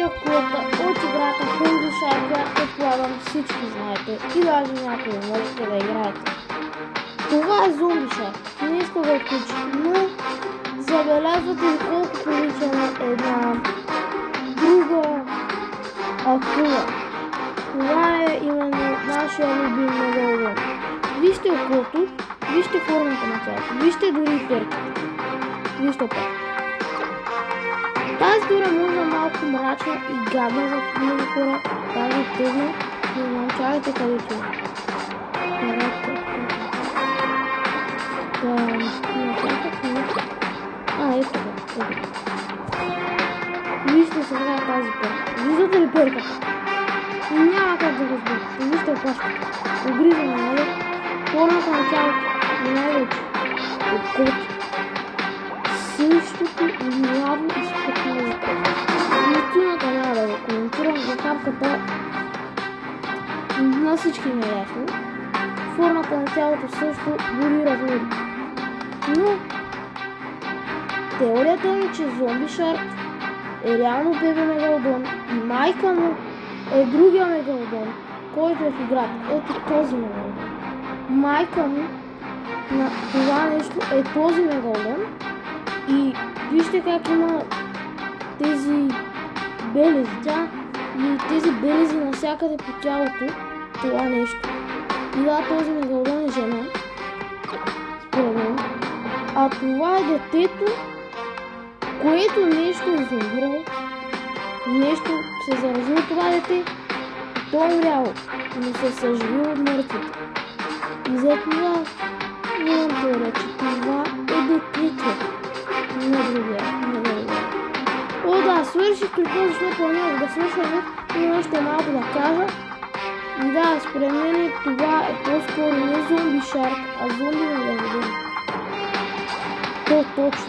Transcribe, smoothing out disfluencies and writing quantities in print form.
квота от играта Hungry Shark, която предполагам всички знаете и даже някои можете да играете. Това е Zombie Shark. Не иска да отключи, но забелязвате ли колко прилича на една друга акула. Това е именно нашия любим мегалодон. Вижте окото, вижте формата на тялото, вижте дори и перките. Вижте пак. Тази тура може малко мрачна и гадна за много хора, даже тъжна, но не чакайте къде това. Ето го. Вижте сега тази перка. Виждате ли перката? Няма как да го сбъркате. Вижте опашката. Огризана, нали? Формата на тялото. И най-вече окото. Същото мляво изпъкнало окото. Наистината няма да го коментирам, захапката на всички ме е ясно. Формата на тялото също дори размери. Но теорията ми, че Zombie Shark е реално бебе мегалодон и майка му е другия мегалодон, който е в играта. Ето този мегалодон. Майка му на това нещо е този мегалодон и вижте как има тези белези. Тя и тези белези навсякъде по тялото, това нещо. И да, този мегалодон е жена, според мен. А това е детето, което нещо е зомбирало, нещо се заразило това дете и то е умряло, но се съживило от мъртвите. И затова имам теория, че това е детето на другия. О да, свърших клипа, защото планирах да свършваме, но още малко да кажа. И да, според мен това е по-скоро не Zombie Shark, а зомби мегалодон. То точно.